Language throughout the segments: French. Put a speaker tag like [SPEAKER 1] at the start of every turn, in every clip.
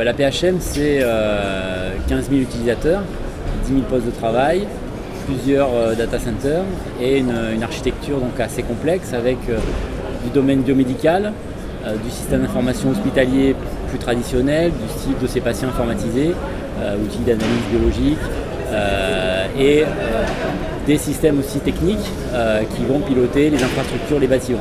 [SPEAKER 1] la PHM, c'est 15 000 utilisateurs, 10 000 postes de travail, plusieurs data centers et une architecture donc assez complexe avec du domaine biomédical, du système d'information hospitalier plus traditionnel, du style dossier patient informatisé, outils d'analyse biologique et des systèmes aussi techniques qui vont piloter les infrastructures, les bâtiments.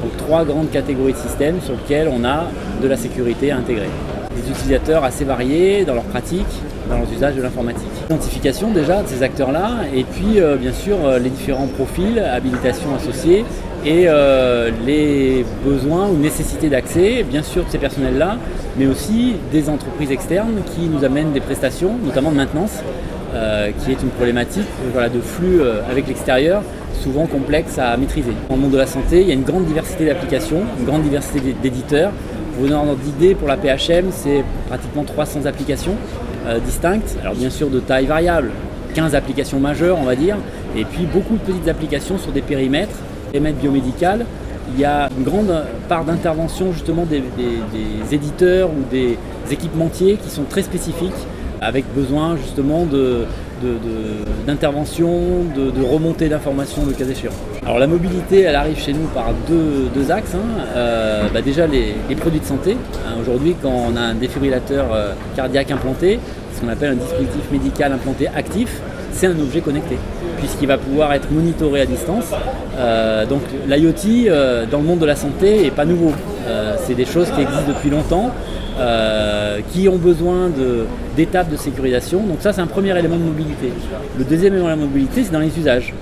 [SPEAKER 1] Donc 3 grandes catégories de systèmes sur lesquelles on a de la sécurité intégrée. Des utilisateurs assez variés dans leurs pratiques, dans leurs usages de l'informatique. L'identification déjà de ces acteurs-là et puis bien sûr les différents profils, habilitations associées et les besoins ou nécessités d'accès bien sûr de ces personnels-là, mais aussi des entreprises externes qui nous amènent des prestations, notamment de maintenance, qui est une problématique de flux avec l'extérieur, souvent complexe à maîtriser. Dans le monde de la santé, il y a une grande diversité d'applications, une grande diversité d'éditeurs. Pour vous donner un ordre d'idée, pour la PHM, c'est pratiquement 300 applications distinctes, alors bien sûr de taille variable, 15 applications majeures on va dire, et puis beaucoup de petites applications sur des périmètres biomédical. Il y a une grande part d'intervention justement des éditeurs ou des équipementiers qui sont très spécifiques, avec besoin justement d'intervention, de remontée d'informations le cas échéant. Alors la mobilité, elle arrive chez nous par deux axes. Déjà les produits de santé. Aujourd'hui, quand on a un défibrillateur cardiaque implanté, ce qu'on appelle un dispositif médical implanté actif, c'est un objet connecté, puisqu'il va pouvoir être monitoré à distance. Donc l'IoT dans le monde de la santé n'est pas nouveau. C'est des choses qui existent depuis longtemps, qui ont besoin d'étapes de sécurisation. Donc ça, c'est un premier élément de mobilité. Le deuxième élément de mobilité, c'est dans les usages,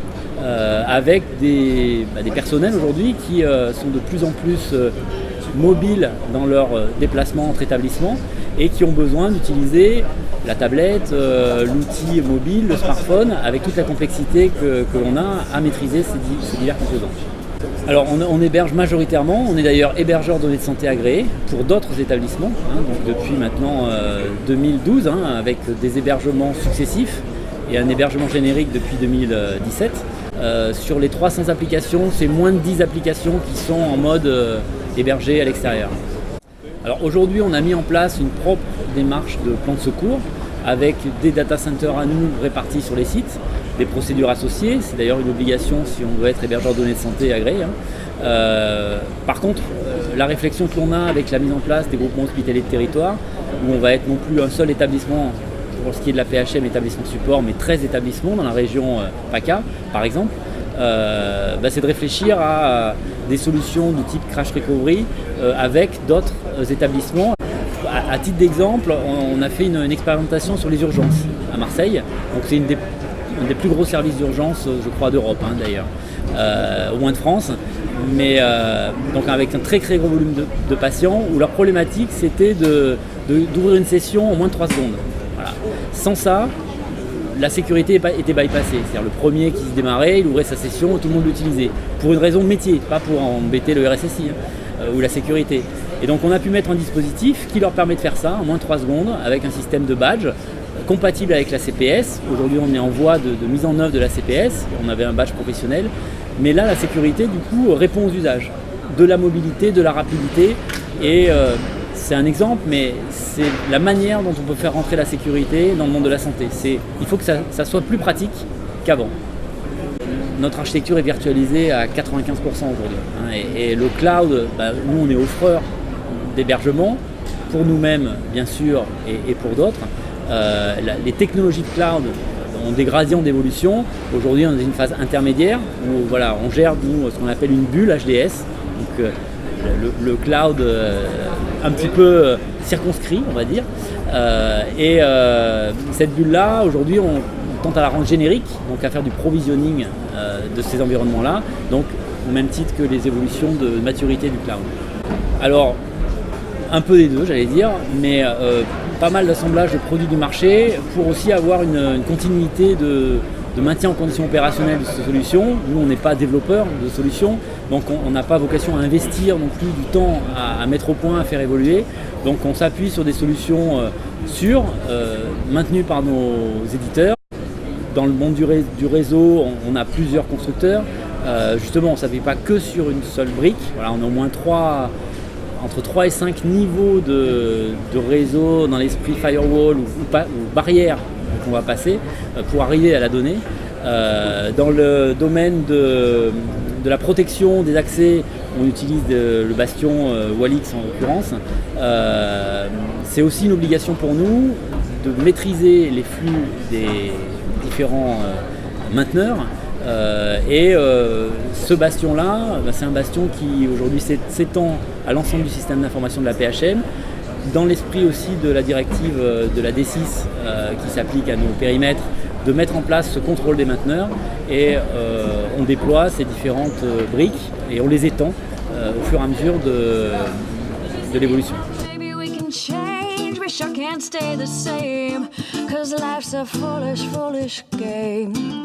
[SPEAKER 1] avec des personnels aujourd'hui qui sont de plus en plus mobiles dans leurs déplacements entre établissements et qui ont besoin d'utiliser la tablette, l'outil mobile, le smartphone, avec toute la complexité que l'on a à maîtriser ces divers composants. Alors on héberge majoritairement, on est d'ailleurs hébergeur de données de santé agréés pour d'autres établissements, donc depuis maintenant 2012, avec des hébergements successifs et un hébergement générique depuis 2017. Sur les 300 applications, c'est moins de 10 applications qui sont en mode hébergé à l'extérieur. Alors aujourd'hui, on a mis en place une propre démarche de plan de secours avec des data centers à nous répartis sur les sites, des procédures associées, c'est d'ailleurs une obligation si on veut être hébergeur de données de santé agréé. Par contre, la réflexion que l'on a avec la mise en place des groupements hospitaliers de territoire, où on va être non plus un seul établissement pour ce qui est de la PHM, établissement support, mais 13 établissements dans la région PACA par exemple, c'est de réfléchir à des solutions du type crash recovery avec d'autres établissements. À titre d'exemple, on a fait une expérimentation sur les urgences à Marseille. Donc c'est un des plus gros services d'urgence, je crois, d'Europe d'ailleurs, au moins de France. Mais donc avec un très très gros volume de patients où leur problématique c'était d'ouvrir une session en moins de 3 secondes. Voilà. Sans ça, la sécurité était bypassée. C'est-à-dire le premier qui se démarrait, il ouvrait sa session, tout le monde l'utilisait. Pour une raison de métier, pas pour embêter le RSSI ou la sécurité. Et donc on a pu mettre un dispositif qui leur permet de faire ça en moins de 3 secondes avec un système de badge compatible avec la CPS. Aujourd'hui on est en voie de mise en œuvre de la CPS, on avait un badge professionnel. Mais là la sécurité du coup répond aux usages de la mobilité, de la rapidité et c'est un exemple, mais c'est la manière dont on peut faire rentrer la sécurité dans le monde de la santé. Il faut que ça soit plus pratique qu'avant. Notre architecture est virtualisée à 95% aujourd'hui. Et le cloud, nous on est offreur d'hébergement pour nous-mêmes bien sûr et pour d'autres. Les technologies de cloud ont des gradients d'évolution. Aujourd'hui on est dans une phase intermédiaire où on gère ce qu'on appelle une bulle HDS. Donc, le cloud un petit peu circonscrit on va dire. Cette bulle-là aujourd'hui on tente à la rendre générique, donc à faire du provisioning de ces environnements-là, donc au même titre que les évolutions de maturité du cloud. Alors, un peu des deux, j'allais dire, mais pas mal d'assemblage de produits du marché pour aussi avoir une continuité de maintien en condition opérationnelle de ces solutions. Nous, on n'est pas développeurs de solutions, donc on n'a pas vocation à investir non plus du temps à mettre au point, à faire évoluer. Donc on s'appuie sur des solutions sûres, maintenues par nos éditeurs. Dans le monde du réseau, on a plusieurs constructeurs. Justement, on ne s'appuie pas que sur une seule brique. Voilà, on a au moins entre 3 et 5 niveaux de réseau dans l'esprit firewall ou barrière qu'on va passer pour arriver à la donnée. Dans le domaine de la protection des accès, on utilise le bastion Wallix en l'occurrence. C'est aussi une obligation pour nous de maîtriser les flux des différents mainteneurs. Ce bastion-là, c'est un bastion qui aujourd'hui s'étend à l'ensemble du système d'information de la PHM, dans l'esprit aussi de la directive de la D6 qui s'applique à nos périmètres, de mettre en place ce contrôle des mainteneurs et on déploie ces différentes briques et on les étend au fur et à mesure de l'évolution.
[SPEAKER 2] We sure can't stay the same, 'cause life's a foolish, foolish game.